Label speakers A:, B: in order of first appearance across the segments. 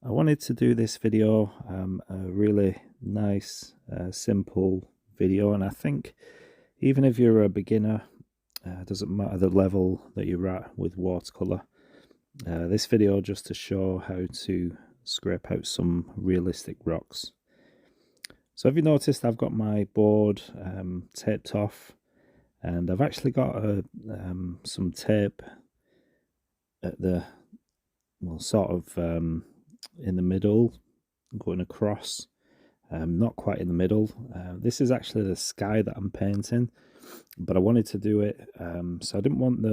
A: I wanted to do this video, a really nice, simple video, and I think even if you're a beginner, doesn't matter the level that you're at with watercolor. This video just to show how to scrape out some realistic rocks. So have you noticed I've got my board taped off, and I've actually got some tape at the, well, sort of in the middle, going across, not quite in the middle. This is actually the sky that I'm painting, but I wanted to do it, so I didn't want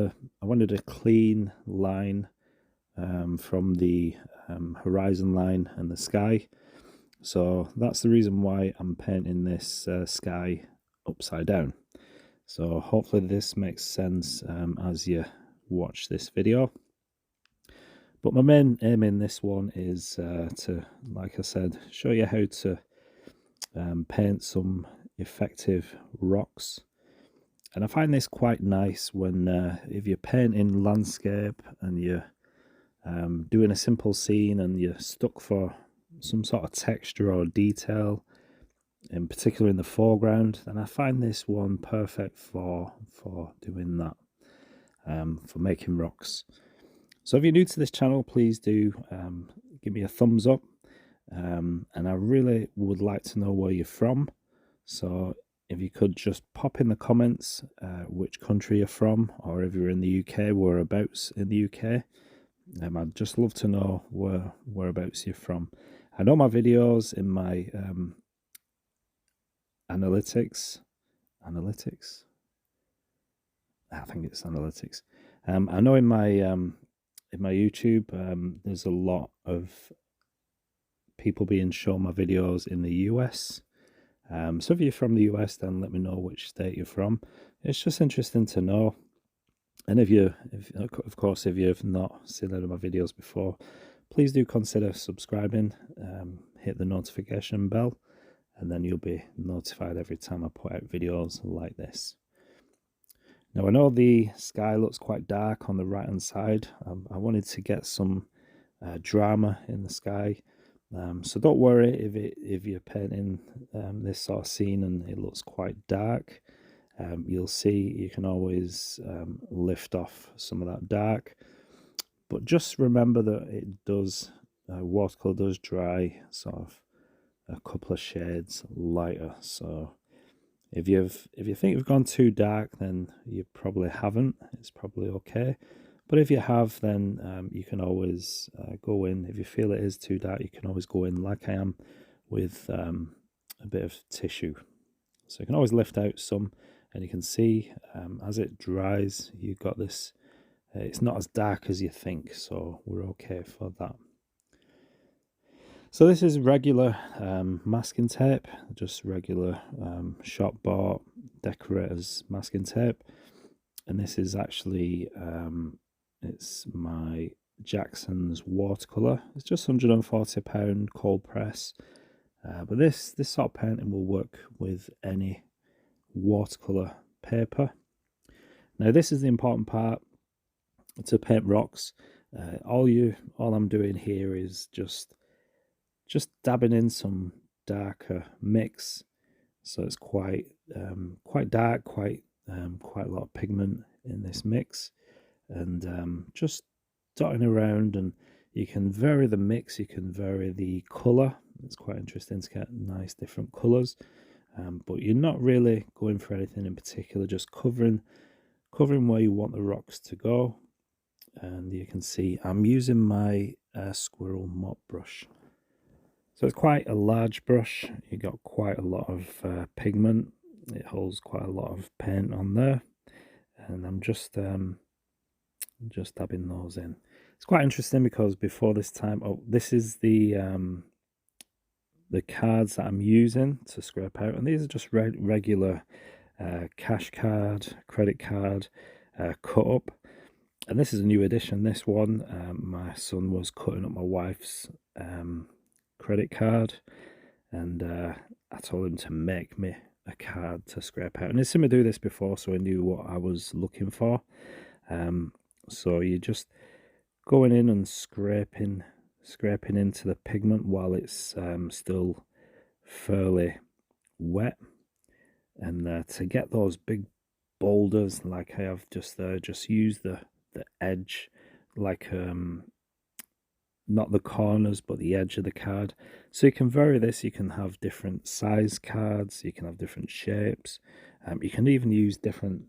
A: I wanted a clean line from the horizon line and the sky. So that's the reason why I'm painting this sky upside down. So hopefully this makes sense as you watch this video. But my main aim in this one is to, like I said, show you how to paint some effective rocks. And I find this quite nice when if you're painting landscape and you're doing a simple scene and you're stuck for some sort of texture or detail, in particular in the foreground, then I find this one perfect for doing that, for making rocks. So if you're new to this channel, please do give me a thumbs up, and I really would like to know where you're from. So if you could just pop in the comments which country you're from, or if you're in the UK, whereabouts in the UK. I'd just love to know whereabouts you're from. I know my videos in my analytics, I think it's analytics. I know in my YouTube, there's a lot of people being shown my videos in the US. So if you're from the US, then let me know which state you're from. It's just interesting to know. And of course, if you've not seen any of my videos before, please do consider subscribing, hit the notification bell, and then you'll be notified every time I put out videos like this. Now, I know the sky looks quite dark on the right hand side. I wanted to get some drama in the sky. So don't worry if you're painting this sort of scene and it looks quite dark. You'll see you can always lift off some of that dark, but just remember that it does, watercolor does dry sort of a couple of shades lighter. So if you think you've gone too dark, then you probably haven't. It's probably okay. But if you have, then you can always go in. If you feel it is too dark, you can always go in like I am with a bit of tissue. So you can always lift out some, and you can see as it dries, you've got this, it's not as dark as you think, so we're okay for that. So this is regular masking tape, just regular shop bought decorators masking tape, and this is actually it's my Jackson's watercolor. It's just £140 cold press, but this sort of painting will work with any watercolor paper. Now this is the important part to paint rocks. All I'm doing here is just dabbing in some darker mix, so it's quite dark, quite a lot of pigment in this mix, and just dotting around. And you can vary the mix, you can vary the color. It's quite interesting to get nice different colors, but you're not really going for anything in particular, just covering where you want the rocks to go. And you can see I'm using my squirrel mop brush. So it's quite a large brush. You got quite a lot of pigment. It holds quite a lot of paint on there, and I'm just dabbing those in. It's quite interesting because before this time, this is the cards that I'm using to scrape out, and these are just regular cash card, credit card, cut up. And this is a new edition. This one, my son was cutting up my wife's credit card, and I told him to make me a card to scrape out, and he's seen me do this before, so I knew what I was looking for. So you're just going in and scraping scraping into the pigment while it's still fairly wet, and to get those big boulders like I have just there, just use the edge, like not the corners but the edge of the card. So you can vary this. You can have different size cards, you can have different shapes, you can even use different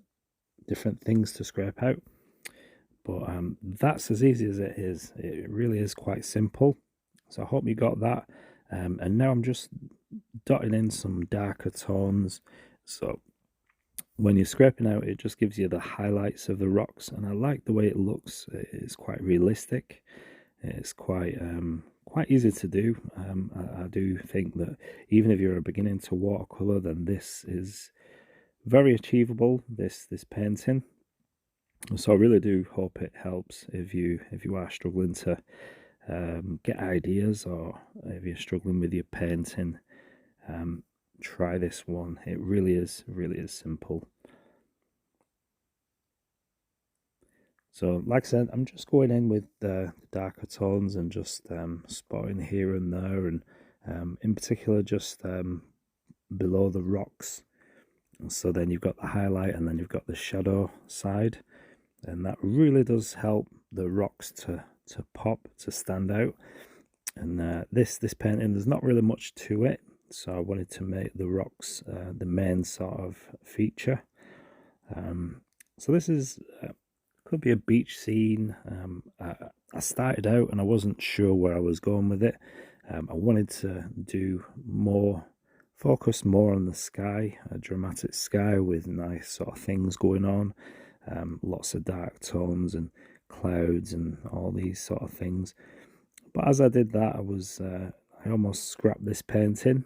A: things to scrape out. But that's as easy as it is. It really is quite simple. So I hope you got that. And now I'm just dotting in some darker tones. So when you're scraping out, it just gives you the highlights of the rocks. And I like the way it looks. It's quite realistic. It's quite easy to do. I do think that even if you're a beginner to watercolor, then this is very achievable, this painting. So I really do hope it helps if you are struggling to get ideas, or if you're struggling with your painting. Try this one. It really is simple. So like I said, I'm just going in with the darker tones and just spotting here and there, and in particular just below the rocks. So then you've got the highlight and then you've got the shadow side, and that really does help the rocks to pop, to stand out. And this painting, there's not really much to it, so I wanted to make the rocks the main sort of feature. So this is could be a beach scene. I started out and I wasn't sure where I was going with it. I wanted to do more, focus more on the sky, a dramatic sky with nice sort of things going on, lots of dark tones and clouds and all these sort of things. But as I did that, I almost scrapped this painting,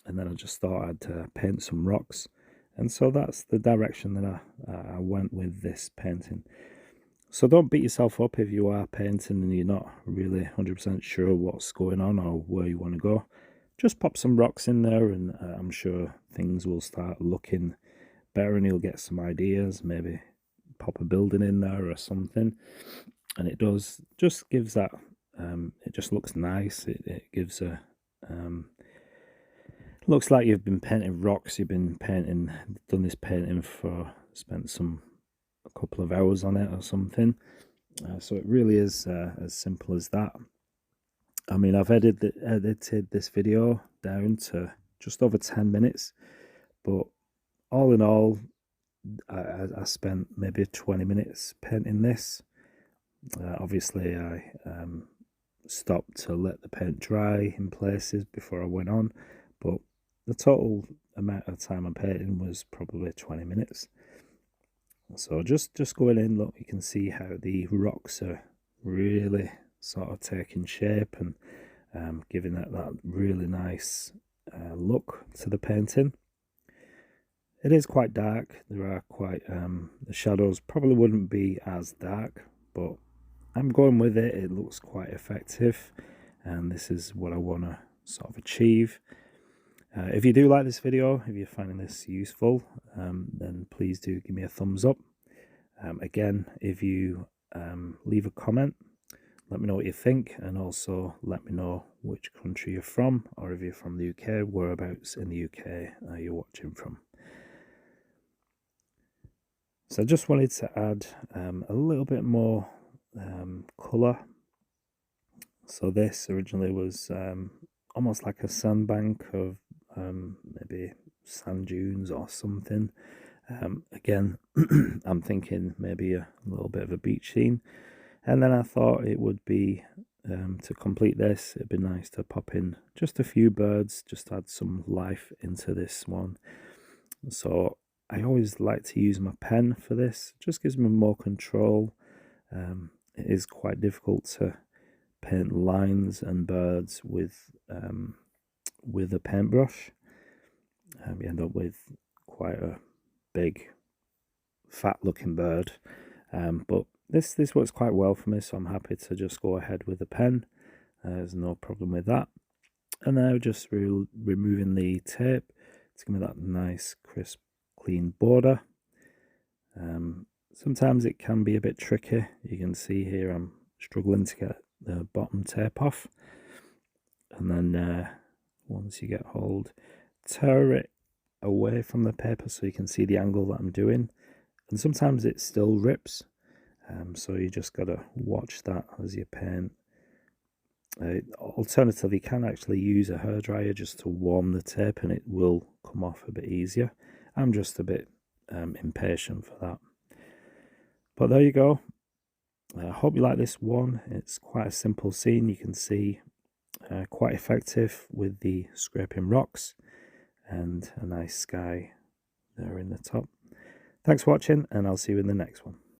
A: and then I just thought I'd paint some rocks. And so that's the direction that I went with this painting. So don't beat yourself up if you are painting and you're not really 100% sure what's going on or where you want to go. Just pop some rocks in there, and I'm sure things will start looking better, and you'll get some ideas. Maybe pop a building in there or something. And it just gives that, it just looks nice. It gives a, looks like you've been painting rocks. You've been done this painting spent a couple of hours on it or something. So it really is as simple as that. I mean, I've edited this video down to just over 10 minutes, but all in all, I spent maybe 20 minutes painting this. Obviously, I stopped to let the paint dry in places before I went on, but the total amount of time I'm painting was probably 20 minutes. So just going in, look, you can see how the rocks are really sort of taking shape and giving that really nice look to the painting. It is quite dark. There are quite the shadows probably wouldn't be as dark, but I'm going with it. It looks quite effective, and this is what I want to sort of achieve. If you do like this video, if you're finding this useful, then please do give me a thumbs up. Again, if you leave a comment, let me know what you think, and also let me know which country you're from, or if you're from the UK, whereabouts in the UK you're watching from. So I just wanted to add a little bit more colour. So this originally was almost like a sandbank of maybe sand dunes or something. Again, I'm thinking maybe a little bit of a beach scene. And then I thought it would be, to complete this, it'd be nice to pop in just a few birds, just add some life into this one. So I always like to use my pen for this. It just gives me more control. It is quite difficult to paint lines and birds with a paintbrush. You end up with quite a big, fat-looking bird. But this works quite well for me, so I'm happy to just go ahead with the pen. There's no problem with that. And now just removing the tape to give me that nice, crisp, clean border. Sometimes it can be a bit tricky. You can see here I'm struggling to get the bottom tape off, and then once you get hold, tear it away from the paper so you can see the angle that I'm doing. And sometimes it still rips, so you just got to watch that as you paint. Alternatively, you can actually use a hairdryer just to warm the tape and it will come off a bit easier. I'm just a bit impatient for that. But there you go. I hope you like this one. It's quite a simple scene. You can see quite effective with the scraping rocks and a nice sky there in the top. Thanks for watching, and I'll see you in the next one.